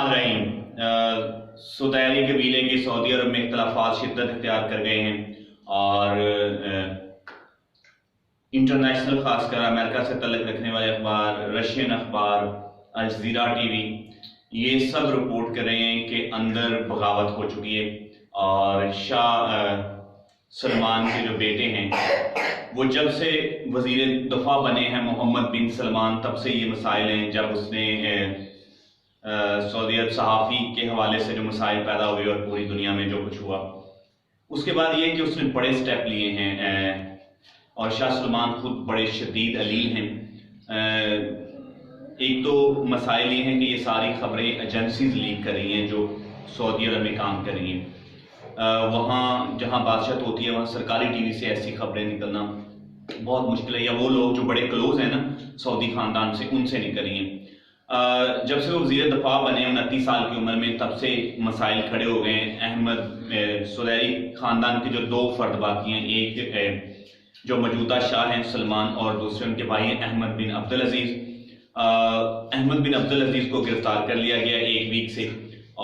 الرحمن الرحیم۔ سودائی قبیلے کے سعودی عرب میں اختلافات شدت اختیار کر گئے ہیں اور انٹرنیشنل خاص کر امریکہ سے تعلق رکھنے والے اخبار، رشین اخبار، الجزیرہ ٹی وی، یہ سب رپورٹ کر رہے ہیں کہ اندر بغاوت ہو چکی ہے اور شاہ سلمان کے جو بیٹے ہیں وہ جب سے وزیر دفاع بنے ہیں محمد بن سلمان، تب سے یہ مسائل ہیں۔ جب اس نے سعودی عرب صحافی کے حوالے سے جو مسائل پیدا ہوئے اور پوری دنیا میں جو کچھ ہوا، اس کے بعد یہ کہ اس نے بڑے سٹیپ لیے ہیں اور شاہ سلمان خود بڑے شدید علیل ہیں۔ ایک تو مسائل یہ ہیں کہ یہ ساری خبریں ایجنسیز لیک کر رہی ہیں جو سعودی عرب میں کام کر رہی ہیں۔ وہاں جہاں بادشاہت ہوتی ہے وہاں سرکاری ٹی وی سے ایسی خبریں نکلنا بہت مشکل ہے، یا وہ لوگ جو بڑے کلوز ہیں نا سعودی خاندان سے، ان سے نکل رہی ہیں۔ جب سے وہ وزیر دفاع بنے 29 سال کی عمر میں، تب سے مسائل کھڑے ہو گئے ہیں۔ احمد سودائی خاندان کے جو دو فرد باقی ہیں، ایک جو موجودہ شاہ ہیں سلمان اور دوسرے ان کے بھائی ہیں احمد بن عبدالعزیز۔ احمد بن عبدالعزیز کو گرفتار کر لیا گیا 1 ویک سے،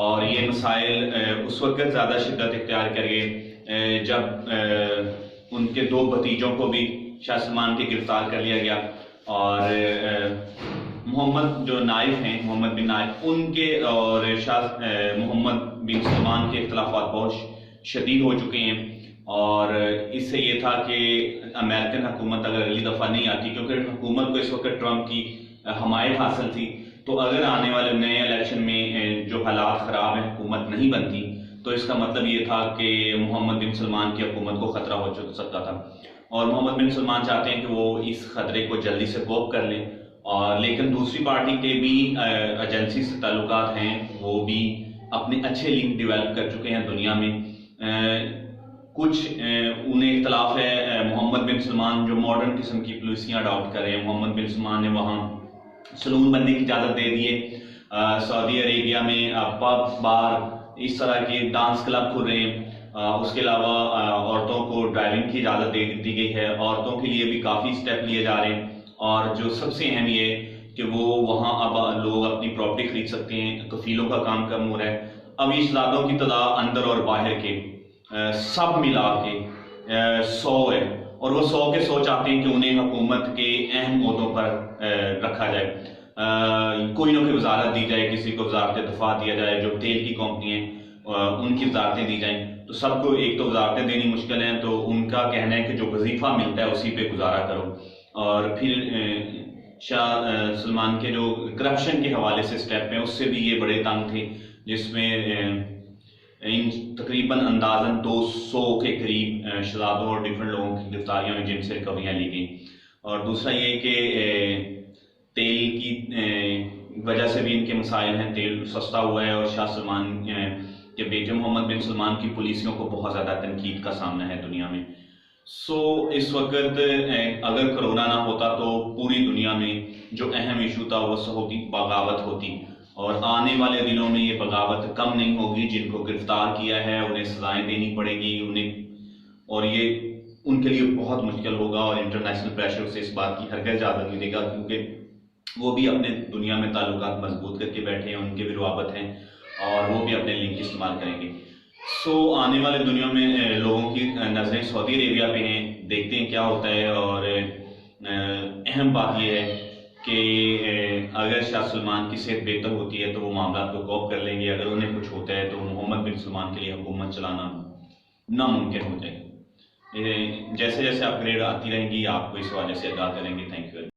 اور یہ مسائل اس وقت زیادہ شدت اختیار کر گئے جب ان کے 2 بھتیجوں کو بھی شاہ سلمان کے گرفتار کر لیا گیا، اور محمد جو نائف ہیں، محمد بن نائف، ان کے اور شاہ محمد بن سلمان کے اختلافات بہت شدید ہو چکے ہیں۔ اور اس سے یہ تھا کہ امریکن حکومت اگر اگلی دفعہ نہیں آتی، کیونکہ حکومت کو اس وقت ٹرمپ کی حمایت حاصل تھی، تو اگر آنے والے نئے الیکشن میں جو حالات خراب ہیں حکومت نہیں بنتی، تو اس کا مطلب یہ تھا کہ محمد بن سلمان کی حکومت کو خطرہ ہو سکتا تھا، اور محمد بن سلمان چاہتے ہیں کہ وہ اس خطرے کو جلدی سے کوپ کر لیں۔ اور لیکن دوسری پارٹی کے بھی ایجنسی سے تعلقات ہیں، وہ بھی اپنے اچھے لنک ڈیولپ کر چکے ہیں دنیا میں۔ کچھ انہیں اختلاف ہے، محمد بن سلمان جو ماڈرن قسم کی پالیسیاں اڈاپٹ کر رہے ہیں، محمد بن سلمان نے وہاں سلون بننے کی اجازت دے دی ہے۔ سعودی عربیہ میں پب، بار، اس طرح کے ڈانس کلب کھل رہے ہیں۔ اس کے علاوہ عورتوں کو ڈرائیونگ کی اجازت دے دی گئی ہے، عورتوں کے لیے بھی کافی سٹیپ لیے جا رہے ہیں، اور جو سب سے اہم یہ کہ وہ وہاں اب لوگ اپنی پراپرٹی خرید سکتے ہیں، کفیلوں کا کام کم ہو رہا ہے۔ اب اس شہزادوں کی تعداد اندر اور باہر کے سب ملا کے 100 ہے، اور وہ 100 کے 100 چاہتے ہیں کہ انہیں حکومت کے اہم عہدوں پر رکھا جائے، کوئی نہ کوئی وزارت دی جائے، کسی کو وزارت دفاع دیا جائے، جو تیل کی کمپنی ہیں ان کی وزارتیں دی جائیں۔ تو سب کو ایک تو وزارتیں دینی مشکل ہیں، تو ان کا کہنا ہے کہ جو وظیفہ ملتا ہے اسی پہ گزارا کرو۔ اور پھر شاہ سلمان کے جو کرپشن کے حوالے سے سٹیپ ہیں، اس سے بھی یہ بڑے تنگ تھے، جس میں تقریباً اندازاً 200 کے قریب شہزادوں اور ڈفرنٹ لوگوں کی گرفتاریاں ہوئی جن سے ریکوریاں لی گئیں۔ اور دوسرا یہ کہ تیل کی وجہ سے بھی ان کے مسائل ہیں، تیل سستا ہوا ہے، اور شاہ سلمان کے بیٹے محمد بن سلمان کی پالیسیوں کو بہت زیادہ تنقید کا سامنا ہے دنیا میں۔ اس وقت اگر کرونا نہ ہوتا تو پوری دنیا میں جو اہم ایشو تھا وہ سعودی بغاوت ہوتی، اور آنے والے دنوں میں یہ بغاوت کم نہیں ہوگی۔ جن کو گرفتار کیا ہے انہیں سزائیں دینی پڑے گی اور یہ ان کے لیے بہت مشکل ہوگا، اور انٹرنیشنل پریشر سے اس بات کی ہرگز اجازت نہیں دے گا، کیونکہ وہ بھی اپنے دنیا میں تعلقات مضبوط کر کے بیٹھے ہیں، ان کے بھی روابط ہیں، اور وہ بھی اپنے لنک استعمال کریں گے۔ آنے والے دنیا میں لوگوں کی نظریں سعودی عربیہ پہ ہیں، دیکھتے ہیں کیا ہوتا ہے۔ اور اہم بات یہ ہے کہ اگر شاہ سلمان کی صحت بہتر ہوتی ہے تو وہ معاملات کو کوپ کر لیں گے، اگر انہیں کچھ ہوتا ہے تو محمد بن سلمان کے لیے حکومت چلانا ناممکن ہو جائے گا۔ جیسے جیسے اپگریڈ آتی رہیں گی آپ کو اس حوالے سے آگاہ کریں گے۔ Thank you.